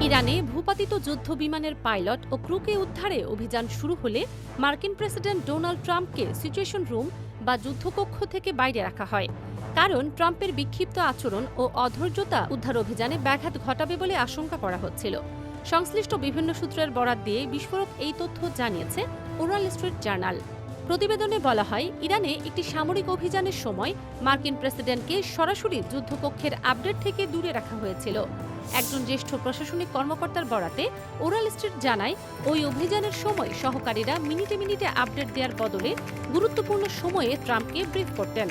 ইরানে ভূপাতিত যুদ্ধ বিমানের পাইলট ও ক্রুকে উদ্ধারে অভিযান শুরু হলে মার্কিন প্রেসিডেন্ট ডোনাল্ড ট্রাম্পকে সিচুয়েশন রুম বা যুদ্ধকক্ষ থেকে বাইরে রাখা হয়, কারণ ট্রাম্পের বিক্ষিপ্ত আচরণ ও অধৈর্যতা উদ্ধার অভিযানে ব্যাঘাত ঘটাবে বলে আশঙ্কা করা হচ্ছিল। সংশ্লিষ্ট বিভিন্ন সূত্রের বরাত দিয়ে বিস্ফোরক এই তথ্য জানিয়েছে ওরাল স্ট্রিট জার্নাল। প্রতিবেদনে বলা হয়, ইরানে একটি সামরিক অভিযানের সময় মার্কিন প্রেসিডেন্টকে সরাসরি যুদ্ধকক্ষের আপডেট থেকে দূরে রাখা হয়েছিল। একজন জ্যেষ্ঠ প্রশাসনিক কর্মকর্তার বরাতে ওরাল স্ট্রিট জানায়, ওই অভিযানের সময় সহকারীরা মিনিটে মিনিটে আপডেট দেওয়ার বদলে গুরুত্বপূর্ণ সময়ে ট্রাম্পকে ব্রিফ করতেন,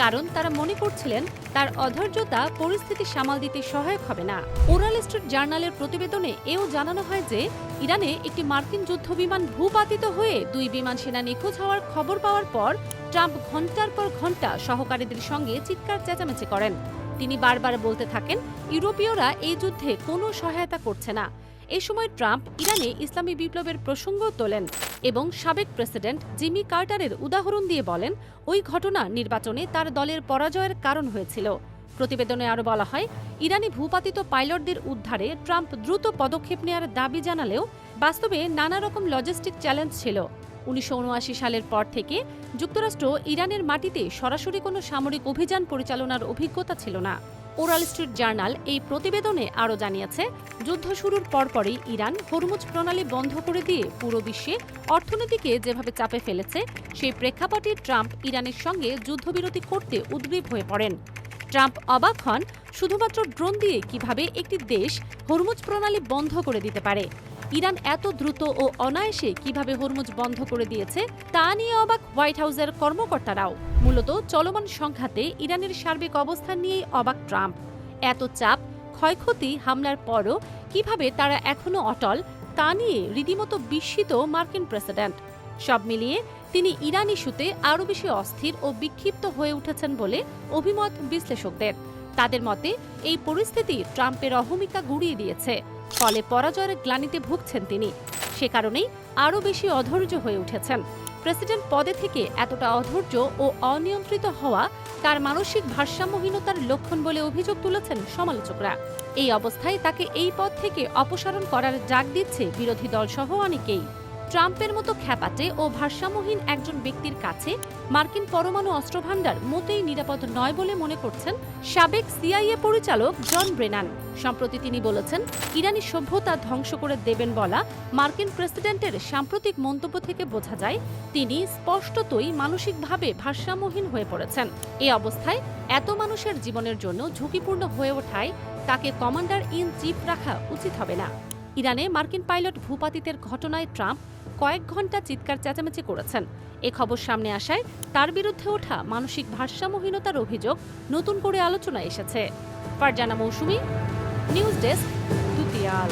কারণ তারা মনে করছিলেন তার অধৈর্যতা পরিস্থিতি সামাল দিতে সহায়ক হবে না। ওরাল স্ট্রিট জার্নালের প্রতিবেদনে এও জানানো হয় যে ইরানে একটি মার্কিন যুদ্ধবিমান ভূপাতিত হয়ে 2 বিমান সেনা নিখোঁজ হওয়ার খবর পাওয়ার পর ট্রাম্প ঘণ্টার পর ঘণ্টা সহকারীদের সঙ্গে চিৎকার চেঁচামেচি করেন। তিনি বারবার বলতে থাকেন, ইউরোপীয়রা এই যুদ্ধে কোনো সহায়তা করছে না। এই সময় ট্রাম্প ইরানে ইসলামী বিপ্লবের প্রসঙ্গ তোলেন এবং সাবেক প্রেসিডেন্ট জিমি কার্টারের উদাহরণ দিয়ে বলেন, ওই ঘটনা নির্বাচনে তার দলের পরাজয়ের কারণ হয়েছিল। প্রতিবেদনে আরও বলা হয়, ইরানি ভূপাতিত পাইলটদের উদ্ধারে ট্রাম্প দ্রুত পদক্ষেপ নেওয়ার দাবি জানালেও বাস্তবে নানা রকম লজিস্টিক চ্যালেঞ্জ ছিল। 1979 সালের পর থেকে যুক্তরাষ্ট্র ইরানের মাটিতে সরাসরি কোনো সামরিক অভিযান পরিচালনার অভিজ্ঞতা ছিল না। ওরাল স্ট্রিট জার্নাল এই প্রতিবেদনে আরও জানিয়েছে, যুদ্ধ শুরুর পরপরই ইরান হরমুজ প্রণালী বন্ধ করে দিয়ে পুরো বিশ্বে অর্থনীতিকে যেভাবে চাপে ফেলেছে, সেই প্রেক্ষাপটে ট্রাম্প ইরানের সঙ্গে যুদ্ধবিরতি করতে উদ্গ্রীব হয়ে পড়েন। ট্রাম্প অবাক হন শুধুমাত্র ড্রোন দিয়ে কিভাবে একটি দেশ হরমুজ প্রণালী বন্ধ করে দিতে পারে। ইরান এত দ্রুত ও অনায়াসে কিভাবে হরমুজ বন্ধ করে দিয়েছে তা নিয়ে অবাক হোয়াইট হাউসের কর্মকর্তারাও। মূলত চলমান সংঘাতে ইরানের সার্বিক অবস্থান নিয়েই অবাক ট্রাম্প। এত চাপ, ক্ষয়ক্ষতি, হামলার পরও কিভাবে তারা এখনও অটল তা নিয়ে রীতিমতো বিস্মিত মার্কিন প্রেসিডেন্ট। সব মিলিয়ে তিনি ইরান ইস্যুতে আরও বেশি অস্থির ও বিক্ষিপ্ত হয়ে উঠেছেন বলে অভিমত বিশ্লেষকদের। তাদের মতে এই পরিস্থিতি ট্রাম্পের অহমিকা গুঁড়িয়ে দিয়েছে, ফলে পরাজয়ের গ্লানিতে ভুগছেন তিনি। সে কারণেই আরও বেশি অধৈর্য হয়ে উঠেছেন। প্রেসিডেন্ট পদে থেকে এতটা অধৈর্য ও অনিয়ন্ত্রিত হওয়া তার মানসিক ভারসাম্যহীনতার লক্ষণ বলে অভিযোগ তুলেছেন সমালোচকরা। এই অবস্থায় তাকে এই পদ থেকে অপসারণ করার জাগ দিচ্ছে বিরোধী দলসহ অনেকেই। ট্রাম্পের মতো খ্যাপাটে ও ভারসাম্যহীন একজন ব্যক্তির কাছে মার্কিন পরমাণু অস্ত্রভান্ডার মোটেই নিরাপদ নয় বলে মনে করছেন সাবেক সিআইএ পরিচালক জন ব্রেনান। সম্প্রতি তিনি বলেছেন, ইরানি সভ্যতা ধ্বংস করে দেবেন বলা মার্কিন প্রেসিডেন্টের সাম্প্রতিক মন্তব্য থেকে বোঝা যায় তিনি স্পষ্টতই মানসিকভাবে ভারসাম্যহীন হয়ে পড়েছেন। এই অবস্থায় এত মানুষের জীবনের জন্য ঝুঁকিপূর্ণ হয়ে ওঠায় তাকে কমান্ডার ইন চিফ রাখা উচিত হবে না। ইরানে মার্কিন পাইলট ভূপাতিতের ঘটনায় ট্রাম্প কয়েক ঘণ্টা চিৎকার চেঁচামেচি করেছেন। এ খবর সামনে আসায় তার বিরুদ্ধে ওঠা মানসিক ভারসাম্যহীনতার অভিযোগ নতুন করে আলোচনায় এসেছে। ফারজানা মৌসুমী, নিউজ ডেস্ক, দুতিয়াল।